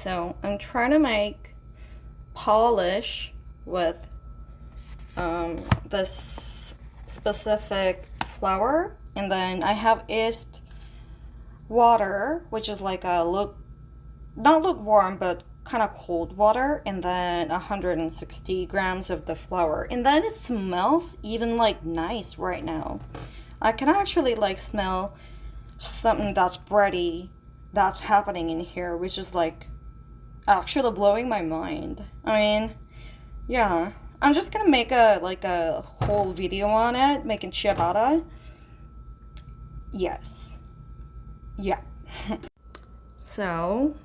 So I'm trying to make polish with this specific flour, and then I have iced water, which is like a not lukewarm but kind of cold water, and then 160 grams of the flour, and then it smells even like nice right now. I can actually like smell something that's bready that's happening in here, which is like actually blowing my mind. I mean, yeah, I'm just gonna make a whole video on it, making ciabatta. Yes, yeah. So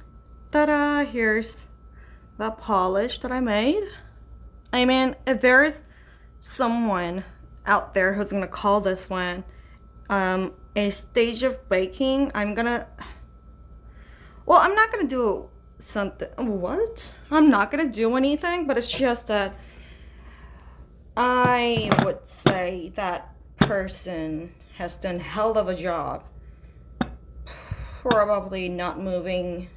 ta-da, here's the polish that I made. I mean, if there's someone out there who's gonna call this one a stage of baking, I'm not gonna do something. What? I'm not gonna do anything, but it's just that I would say that person has done hell of a job probably not moving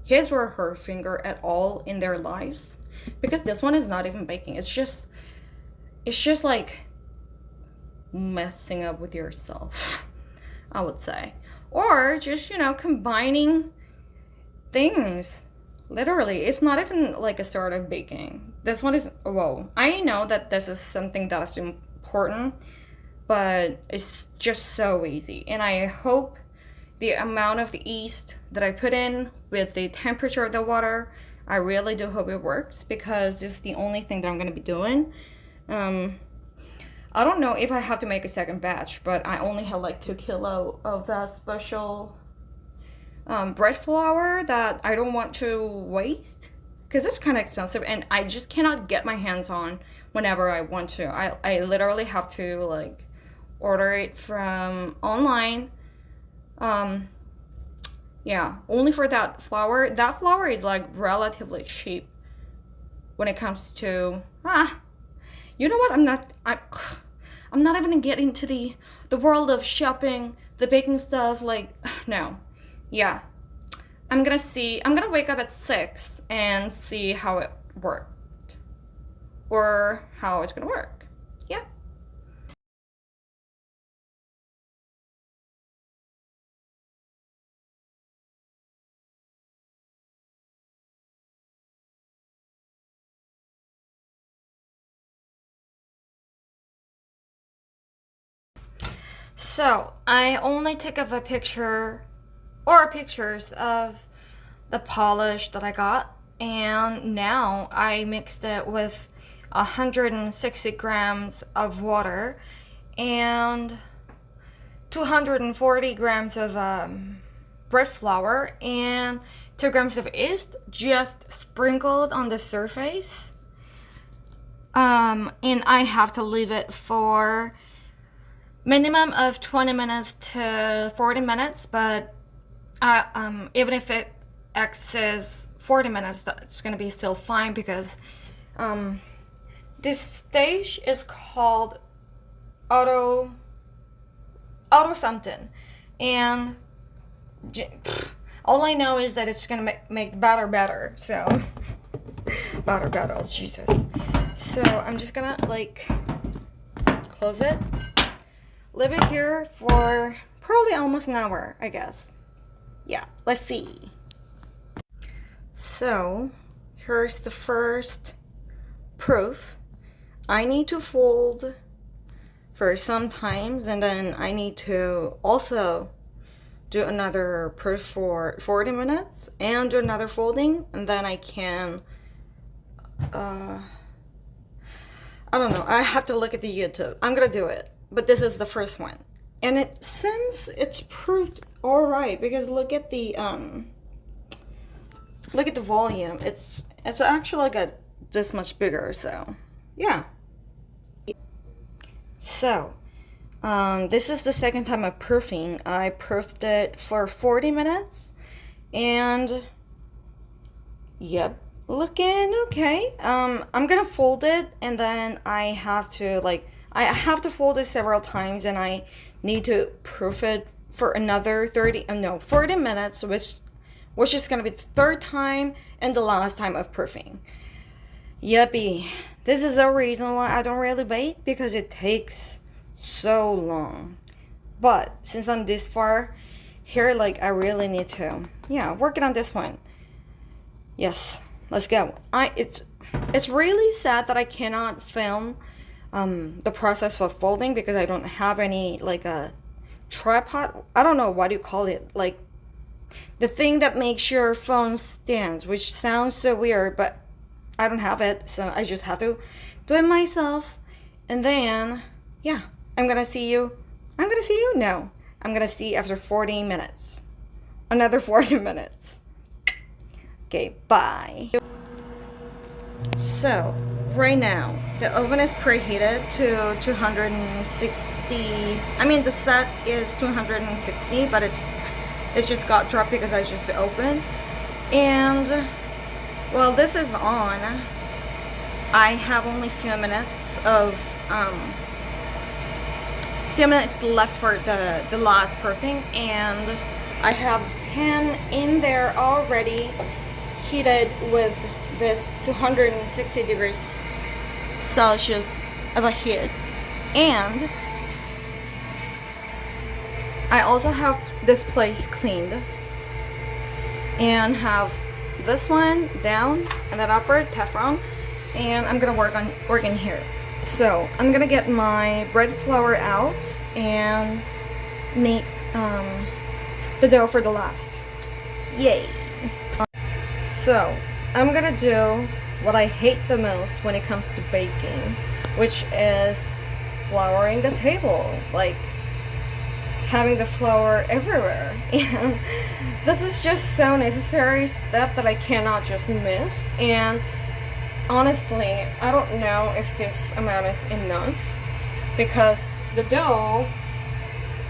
his or her finger at all in their lives, because this one is not even baking. It's just like messing up with yourself, I would say, or just, you know, combining things. Literally, it's not even like a start of baking. This one is, whoa, I know that this is something that's important, but it's just so easy. And I hope the amount of the yeast that I put in with the temperature of the water, I really do hope it works, because it's the only thing that I'm going to be doing. I don't know if I have to make a second batch, but I only have like 2 kilos of that special bread flour that I don't want to waste, because it's kind of expensive and I just cannot get my hands on whenever I want to. I literally have to like order it from online. Yeah, only for that flour. That flour is like relatively cheap when it comes to you know what, I'm not even gonna get into the world of shopping the baking stuff, like, no. Yeah, I'm gonna wake up at 6 and see how it worked, or how it's gonna work. Yeah. So I only take up a picture or pictures of the polish that I got, and now I mixed it with 160 grams of water and 240 grams of bread flour and 2 grams of yeast, just sprinkled on the surface. And I have to leave it for minimum of 20 minutes to 40 minutes, but even if it exceeds 40 minutes, that's gonna be still fine, because this stage is called auto something, and all I know is that it's gonna make the batter better. So batter, oh Jesus. So I'm just gonna like close it, leave it here for probably almost an hour, I guess. Yeah, let's see. So here's the first proof. I need to fold for sometimes, and then I need to also do another proof for 40 minutes and do another folding, and then I can I don't know, I have to look at the YouTube. I'm gonna do it, but this is the first one, and it seems it's proved all right, because look at the volume. It's actually got this much bigger. So yeah. So this is the second time I'm proofing. I proofed it for 40 minutes, and yep, looking okay. I'm gonna fold it, and then I have to fold it several times, and I need to proof it for another 40 minutes, which is gonna be the third time and the last time of proofing. Yuppie. This is the reason why I don't really bake, because it takes so long. But since I'm this far here, like, I really need to, yeah, working on this one. Yes, let's go. It's really sad that I cannot film the process for folding, because I don't have any, like, a tripod. I don't know what you call it, like the thing that makes your phone stands, which sounds so weird, but I don't have it, so I just have to do it myself. And then, yeah, I'm gonna see you. No, I'm gonna see you after 40 minutes. Another 40 minutes. Okay, bye. So, right now, the oven is preheated to 260. I mean, the set is 260, but it's just got dropped because I just opened. And, well, this is on. I have only few minutes left for the last proofing, and I have pan in there already heated with this 260 degrees Celsius of a heat. And I also have this place cleaned and have this one down and then upper Teflon, and I'm gonna work in here. So I'm gonna get my bread flour out and knead the dough for the last. Yay! So I'm gonna do what I hate the most when it comes to baking, which is flouring the table, like having the flour everywhere. And this is just so necessary step that I cannot just miss. And honestly, I don't know if this amount is enough, because the dough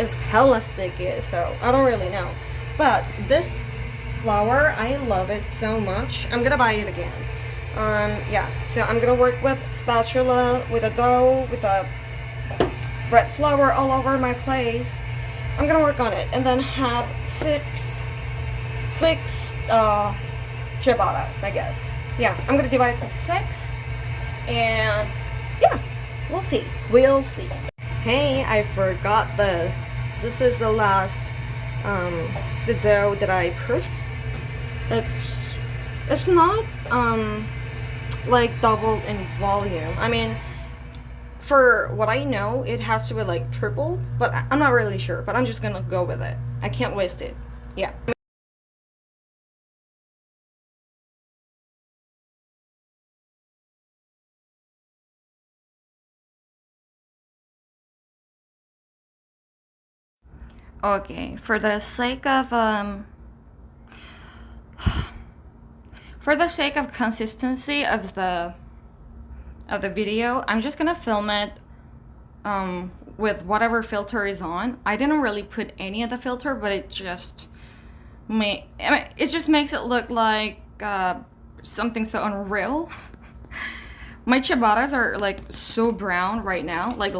is hella sticky, so I don't really know. But this flour, I love it so much. I'm gonna buy it again. Yeah, so I'm gonna work with spatula, with a dough, with a bread flour all over my place. I'm gonna work on it, and then have six ciabattas, I guess. Yeah, I'm gonna divide it to 6, and yeah, we'll see. Hey, I forgot this. This is the last, the dough that I proofed. It's not, like doubled in volume. I mean, for what I know, it has to be like tripled, but I'm not really sure, but I'm just gonna go with it. I can't waste it. Yeah. Okay, for the sake of consistency of the video, I'm just gonna film it with whatever filter is on. I didn't really put any of the filter, but it just makes it look like something so unreal. My ciabattas are like so brown right now, like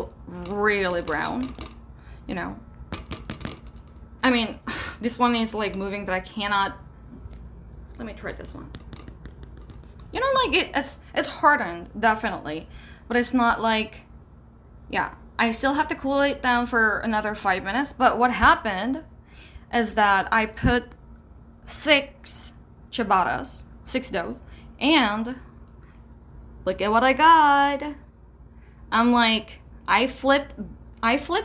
really brown, you know. I mean, this one is like moving that I cannot. Let me try this one. You know, like it's hardened, definitely, but it's not like, yeah. I still have to cool it down for another 5 minutes. But what happened is that I put 6 ciabattas, 6 doughs, and look at what I got. I'm like, I flipped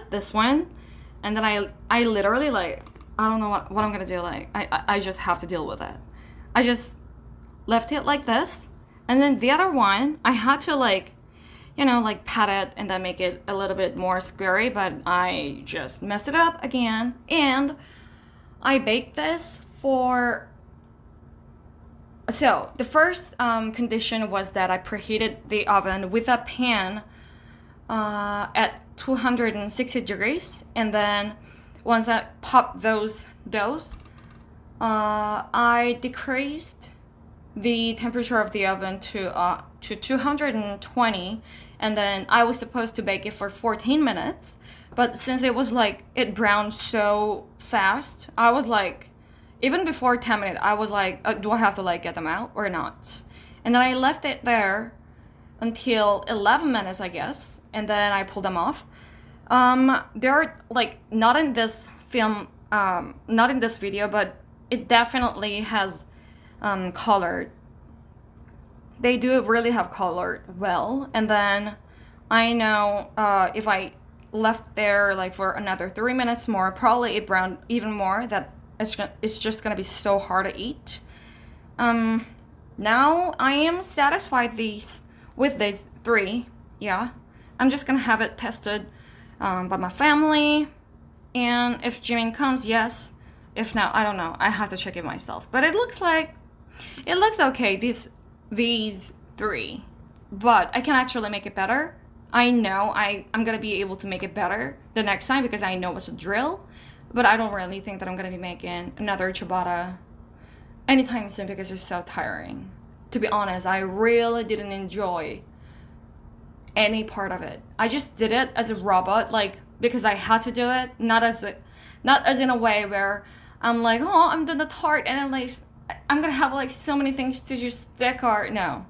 this one. And then I literally, like, I don't know what I'm gonna do. Like, I just have to deal with it. I just left it like this. And then the other one, I had to, like, you know, like, pat it and then make it a little bit more squarey. But I just messed it up again. And I baked this for... So, the first condition was that I preheated the oven with a pan at 260 degrees, and then once I popped those doughs, I decreased the temperature of the oven to 220, and then I was supposed to bake it for 14 minutes, but since it was like it browned so fast, I was like, even before 10 minutes, I was like, do I have to like get them out or not? And then I left it there until 11 minutes, I guess, and then I pulled them off. They're like not in this film, not in this video, but it definitely has colored. They do really have colored well, and then I know if I left there like for another 3 minutes more, probably it browned even more. That it's just gonna be so hard to eat. Now I am satisfied with these 3. Yeah, I'm just gonna have it tested by my family, and if Jimin comes, yes. If not, I don't know. I have to check it myself. But it looks okay. These 3, but I can actually make it better. I know I'm gonna be able to make it better the next time because I know what's the drill. But I don't really think that I'm gonna be making another ciabatta anytime soon because it's so tiring. To be honest, I really didn't enjoy any part of it. I just did it as a robot, like because I had to do it, not as in a way where I'm like, oh, I'm doing the tart and I'm gonna have like so many things to just stick or no.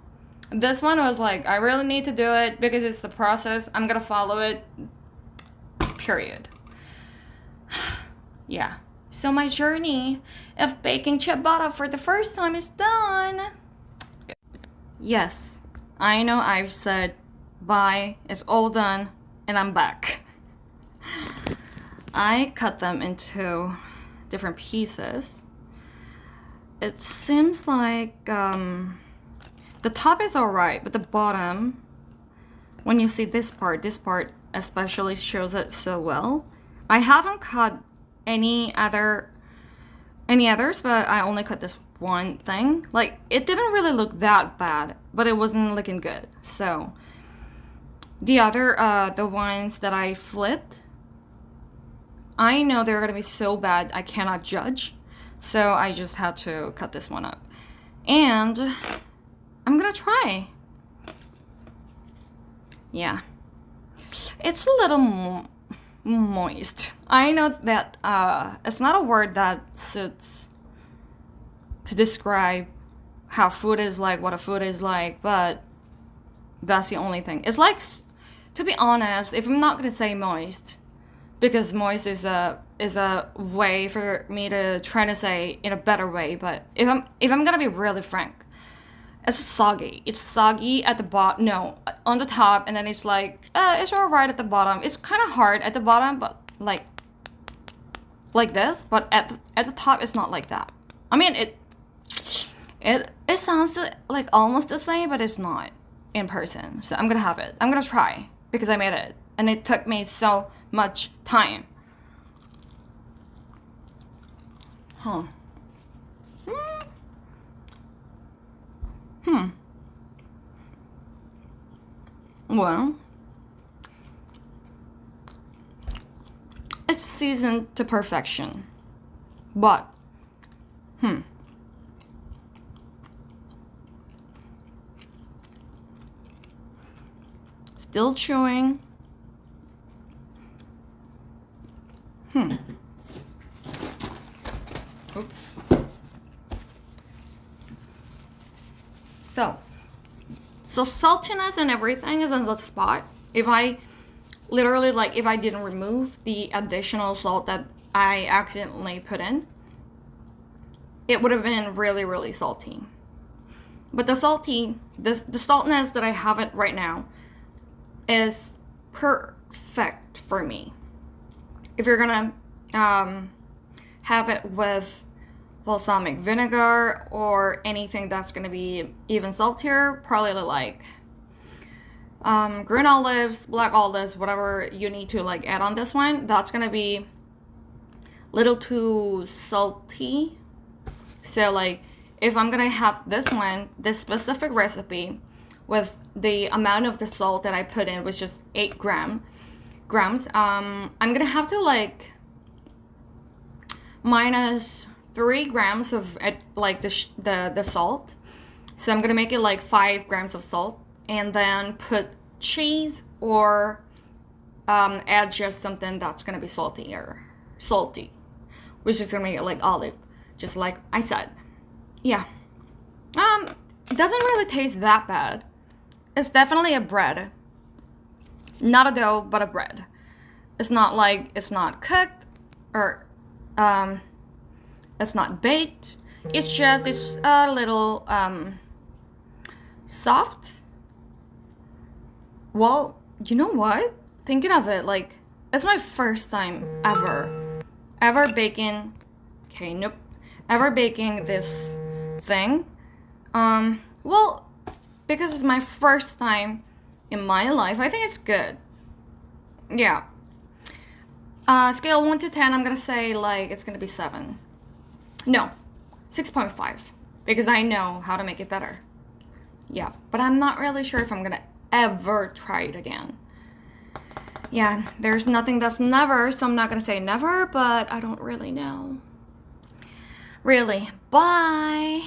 This one was like, I really need to do it because it's the process. I'm gonna follow it. Period. Yeah. So my journey of baking ciabatta for the first time is done. Yes, I know I've said bye, it's all done, and I'm back. I cut them into different pieces. It seems like the top is alright, but the bottom, when you see this part especially shows it so well. I haven't cut any others, but I only cut this one thing. Like, it didn't really look that bad, but it wasn't looking good. So the other, the ones that I flipped, I know they're gonna be so bad I cannot judge. So I just had to cut this one up. And I'm gonna try. Yeah. It's a little moist. I know that it's not a word that suits to describe how food is like, what a food is like, but that's the only thing. It's like, to be honest, if I'm not gonna say moist, because moist is a way for me to try to say in a better way, but if I'm gonna be really frank, it's soggy. It's soggy at the bottom, no, on the top, and then it's like, it's alright at the bottom. It's kind of hard at the bottom, but like this, but at the top it's not like that. I mean, it sounds like almost the same, but it's not in person. So I'm gonna have it. I'm gonna try because I made it, and it took me so much time. Huh. Well, it's seasoned to perfection, but still chewing. Oops. So saltiness and everything is on the spot. If I literally, like, if I didn't remove the additional salt that I accidentally put in, it would have been really, really salty. But the saltiness that I have it right now is perfect for me. If you're gonna have it with balsamic vinegar or anything that's gonna be even saltier, probably like green olives, black olives, whatever you need to like add on this one, that's gonna be a little too salty. So like if I'm gonna have this specific recipe with the amount of the salt that I put in, which is 8 grams, I'm gonna have to like minus 3 grams of like the salt. So I'm gonna make it like 5 grams of salt, and then put cheese or add just something that's gonna be salty, which is gonna make it like olive. just like I said. Yeah. It doesn't really taste that bad. It's definitely a bread. Not a dough, but a bread. It's not like, it's not cooked or it's not baked. It's a little soft. Well, you know what? Thinking of it, like, it's my first time ever baking. Okay, nope. Ever baking this thing. Well, because it's my first time in my life, I think it's good. Yeah. Scale 1 to 10, I'm gonna say, like, it's gonna be 7. No, 6.5. Because I know how to make it better. Yeah, but I'm not really sure if I'm gonna ever try it again. Yeah, there's nothing that's never, so I'm not gonna say never, but I don't really know. Really. Bye.